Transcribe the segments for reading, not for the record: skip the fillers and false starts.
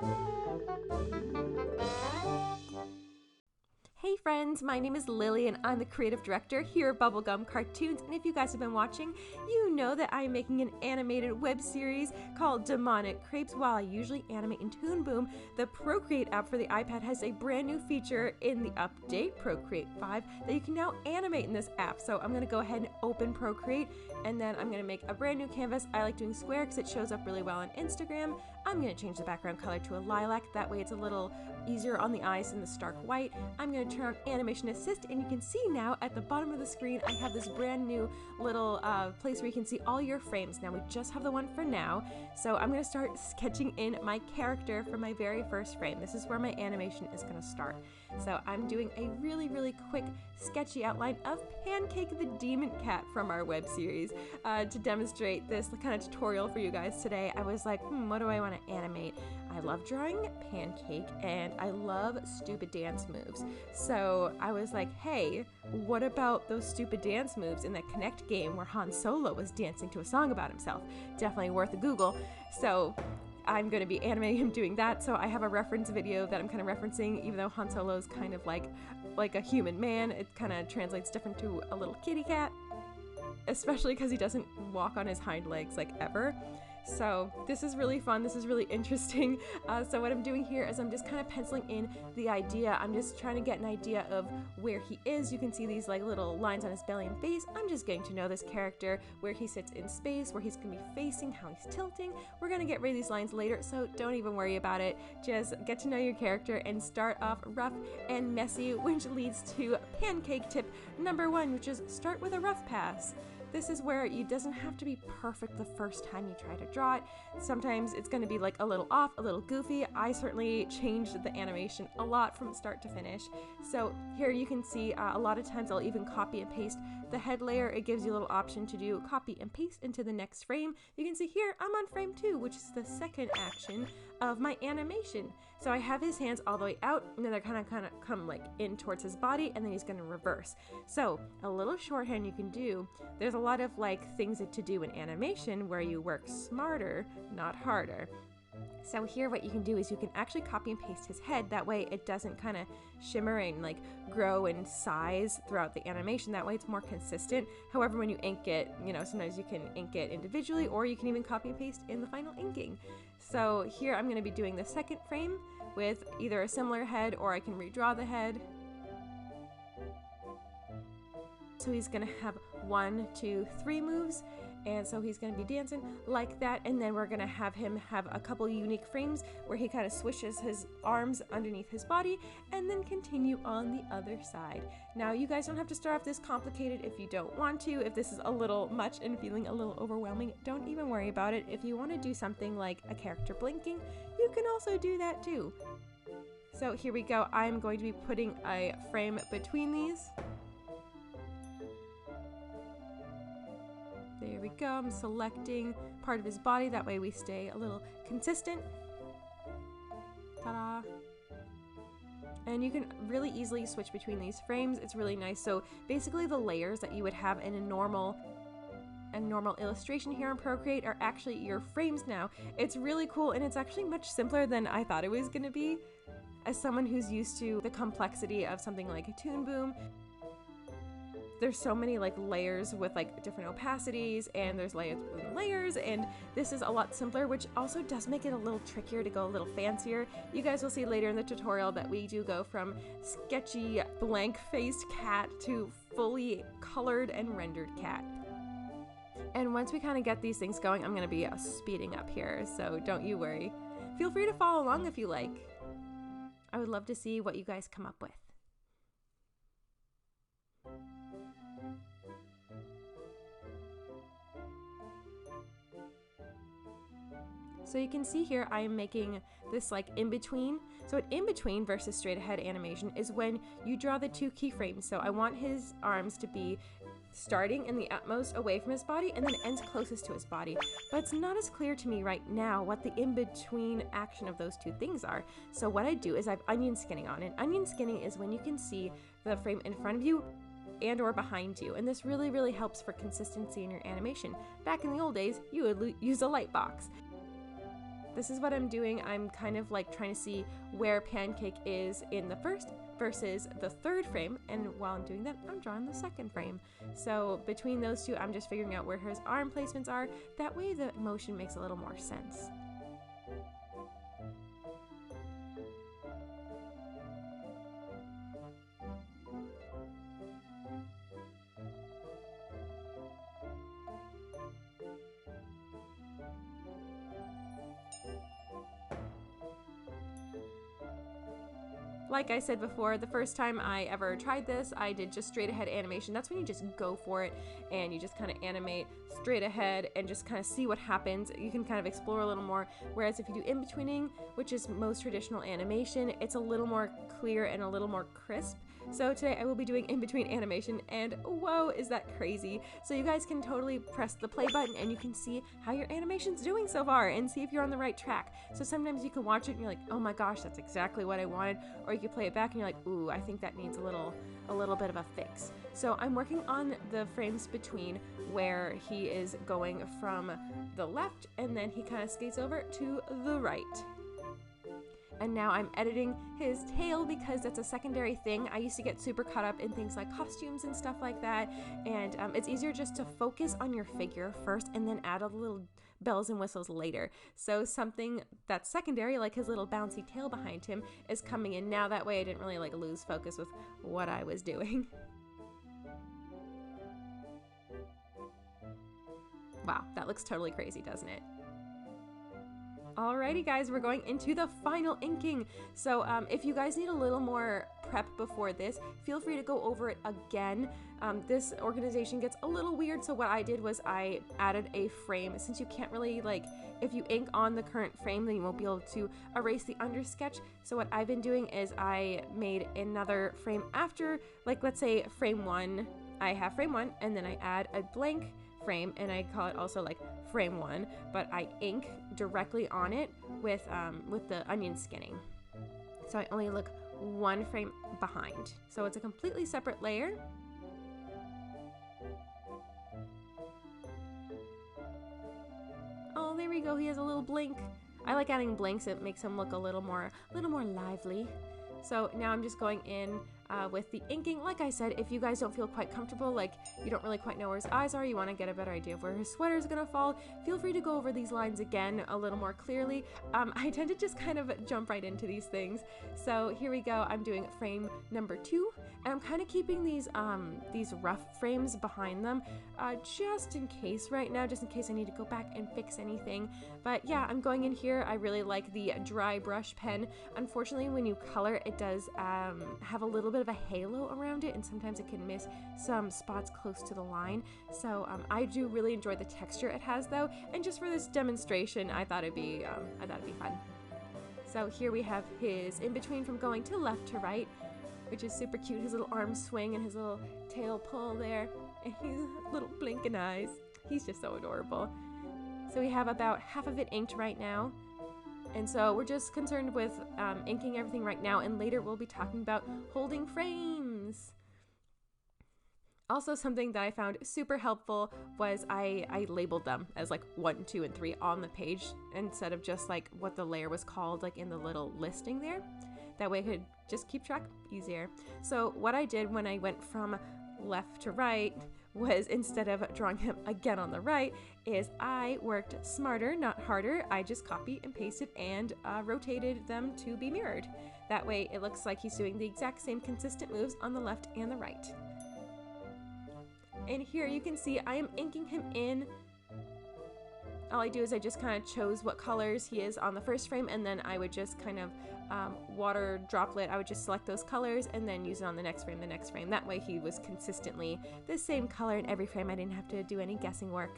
Hey friends, my name is Lily and I'm the creative director here at Bubblegum Cartoons, and if you guys have been watching, you know that I'm making an animated web series called Demonic Crepes. While I usually animate in Toon Boom, the Procreate app for the iPad has a brand new feature in the update, Procreate 5, that you can now animate in this app. So I'm going to go ahead and open Procreate, and then I'm going to make a brand new canvas. I like doing square because it shows up really well on Instagram. I'm going to change the background color to a lilac, that way it's a little easier on the eyes than the stark white. I'm going to turn on Animation Assist, and you can see now at the bottom of the screen I have this brand new little place where you can see all your frames. Now we just have the one for now, so I'm going to start sketching in my character for my very first frame. This is where my animation is going to start. So I'm doing a really quick sketchy outline of Pancake the demon cat from our web series to demonstrate this kind of tutorial for you guys today. I was like, what do I want to animate? I love drawing Pancake and I love stupid dance moves. So I was like, hey, what about those stupid dance moves in that Connect game where Han Solo was dancing to a song about himself? Definitely worth a Google. So I'm going to be animating him doing that, so I have a reference video that I'm kind of referencing. Even though Han Solo is kind of like a human man, it kind of translates different to a little kitty cat, especially because he doesn't walk on his hind legs like ever. So this is really fun, this is really interesting. So what I'm doing here is I'm just kind of penciling in the idea. I'm just trying to get an idea of where he is. You can see these like little lines on his belly and face. I'm just getting to know this character, where he sits in space, where he's going to be facing, how he's tilting. We're going to get rid of these lines later, so don't even worry about it. Just get to know your character and start off rough and messy, which leads to Pancake tip number 1, which is start with a rough pass. This is where it doesn't have to be perfect the first time you try to draw it. Sometimes it's going to be like a little off, a little goofy. I certainly changed the animation a lot from start to finish. So here you can see a lot of times I'll even copy and paste the head layer. It gives you a little option to do copy and paste into the next frame. You can see here I'm on frame 2, which is the second action of my animation. So I have his hands all the way out, and then they're kind of come like in towards his body, and then he's going to reverse. So a little shorthand you can do. There's a lot of like things to do in animation where you work smarter, not harder. So here what you can do is you can actually copy and paste his head. That way it doesn't kind of shimmer and like grow in size throughout the animation. That way it's more consistent. However, when you ink it, sometimes you can ink it individually, or you can even copy and paste in the final inking. So here I'm going to be doing the second frame with either a similar head, or I can redraw the head. So he's going to have 1, 2, 3 moves, and so he's going to be dancing like that, and then we're going to have him have a couple unique frames where he kind of swishes his arms underneath his body and then continue on the other side. Now you guys don't have to start off this complicated if you don't want to. If this is a little much and feeling a little overwhelming, don't even worry about it. If you want to do something like a character blinking, you can also do that too. So here we go. I'm going to be putting a frame between these. There we go. I'm selecting part of his body, that way we stay a little consistent. Ta-da! And you can really easily switch between these frames. It's really nice. So basically the layers that you would have in a normal illustration here in Procreate are actually your frames now. It's really cool, and it's actually much simpler than I thought it was going to be. As someone who's used to the complexity of something like a Toon Boom, there's so many like layers with like different opacities, and there's layers within layers, and this is a lot simpler, which also does make it a little trickier to go a little fancier. You guys will see later in the tutorial that we do go from sketchy blank-faced cat to fully colored and rendered cat. And once we kind of get these things going, I'm going to be speeding up here, so don't you worry. Feel free to follow along if you like. I would love to see what you guys come up with. So you can see here I am making this like in between. So an in between versus straight ahead animation is when you draw the 2 keyframes. So I want his arms to be starting in the utmost away from his body and then ends closest to his body. But it's not as clear to me right now what the in-between action of those 2 things are. So what I do is I have onion skinning on. And onion skinning is when you can see the frame in front of you and or behind you, and this really helps for consistency in your animation. Back in the old days, you would use a light box. this is what I'm doing. I'm kind of like trying to see where Pancake is in the first versus the third frame, and while I'm doing that, I'm drawing the second frame. So between those two, I'm just figuring out where his arm placements are. That way the motion makes a little more sense. Like I said before, the first time I ever tried this, I did just straight ahead animation. That's when you just go for it and you just kind of animate straight ahead and just kind of see what happens. You can kind of explore a little more. Whereas if you do in-betweening, which is most traditional animation, it's a little more clear and a little more crisp. So today I will be doing in-between animation, and whoa, is that crazy. So you guys can totally press the play button and you can see how your animation's doing so far and see if you're on the right track. So sometimes you can watch it and you're like, oh my gosh, that's exactly what I wanted. Or you can play it back and you're like, ooh, I think that needs a little bit of a fix. So I'm working on the frames between where he is going from the left and then he kind of skates over to the right. And now I'm editing his tail because that's a secondary thing. I used to get super caught up in things like costumes and stuff like that. And it's easier just to focus on your figure first and then add a little bells and whistles later. So something that's secondary, like his little bouncy tail behind him, is coming in now. That way I didn't really like lose focus with what I was doing. Wow, that looks totally crazy, doesn't it? Alrighty guys, we're going into the final inking. So if you guys need a little more prep before this, feel free to go over it again. This organization gets a little weird, so what I did was I added a frame. Since you can't really, like, if you ink on the current frame, then you won't be able to erase the undersketch. So what I've been doing is I made another frame after, like, let's say frame 1. I have frame 1 and then I add a blank frame and I call it also like frame 1, but I ink directly on it with the onion skinning. So I only look one frame behind. So it's a completely separate layer. Oh, there we go. He has a little blink. I like adding blinks. It makes him look a little more lively. So now I'm just going in with the inking. Like I said, if you guys don't feel quite comfortable, like you don't really quite know where his eyes are, you want to get a better idea of where his sweater is going to fall, feel free to go over these lines again a little more clearly. I tend to just kind of jump right into these things. So here we go. I'm doing frame number 2, and I'm kind of keeping these rough frames behind them just in case right now, just in case I need to go back and fix anything. But yeah, I'm going in here. I really like the dry brush pen. Unfortunately, when you color, it does have a little bit of a halo around it, and sometimes it can miss some spots close to the line. So I do really enjoy the texture it has though, and just for this demonstration, I thought it'd be fun. So here we have his in between from going to left to right, which is super cute. His little arm swing and his little tail pull there, and his little blinking eyes. He's just so adorable. So we have about half of it inked right now. And so we're just concerned with inking everything right now, and later we'll be talking about holding frames. Also, something that I found super helpful was I labeled them as like 1, 2, and 3 on the page instead of just like what the layer was called like in the little listing there. That way I could just keep track easier. So what I did when I went from left to right was, instead of drawing him again on the right, is I worked smarter, not harder. I just copied and pasted and rotated them to be mirrored. That way it looks like he's doing the exact same consistent moves on the left and the right. And here you can see I am inking him in. All I do is I just kind of chose what colors he is on the first frame, and then I would just kind of water droplet. I would just select those colors and then use it on the next frame, That way he was consistently the same color in every frame. I didn't have to do any guessing work.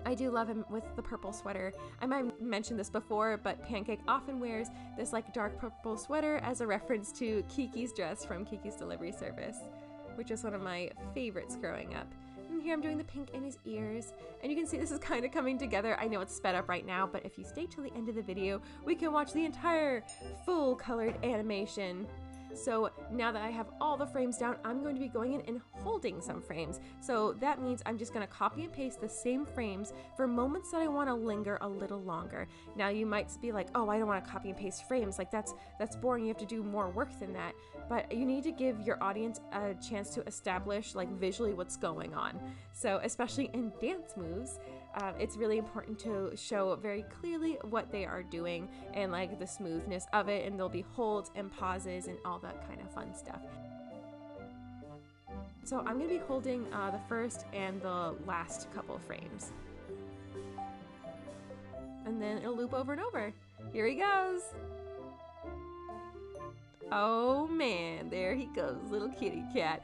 I do love him with the purple sweater. I might have mentioned this before, but Pancake often wears this like dark purple sweater as a reference to Kiki's dress from Kiki's Delivery Service, which was one of my favorites growing up. And here I'm doing the pink in his ears, and you can see this is kind of coming together. I know it's sped up right now, but if you stay till the end of the video, we can watch the entire full colored animation. So now that I have all the frames down, I'm going to be going in and holding some frames. So that means I'm just going to copy and paste the same frames for moments that I want to linger a little longer. Now you might be like, oh, I don't want to copy and paste frames. Like that's boring. You have to do more work than that. But you need to give your audience a chance to establish like visually what's going on. So especially in dance moves, it's really important to show very clearly what they are doing and like the smoothness of it, and there'll be holds and pauses and all that kind of fun stuff. So I'm going to be holding the first and the last couple frames. And then it'll loop over and over. Here he goes. Oh man, there he goes, little kitty cat.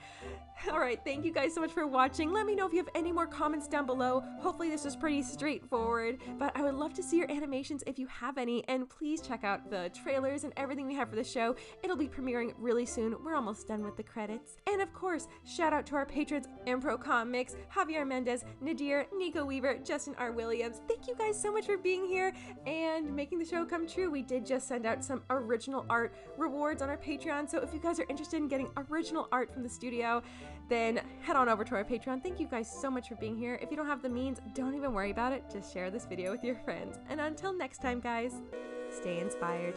All right, thank you guys so much for watching. Let me know if you have any more comments down below. Hopefully this was pretty straightforward, but I would love to see your animations if you have any, and please check out the trailers and everything we have for the show. It'll be premiering really soon. We're almost done with the credits. And of course, shout out to our patrons, Impro Comics, Javier Mendez, Nadir, Nico Weaver, Justin R. Williams. Thank you guys so much for being here and making the show come true. We did just send out some original art rewards on our Patreon, so if you guys are interested in getting original art from the studio, then head on over to our Patreon. Thank you guys so much for being here. If you don't have the means, don't even worry about it. Just share this video with your friends. And until next time, guys, stay inspired.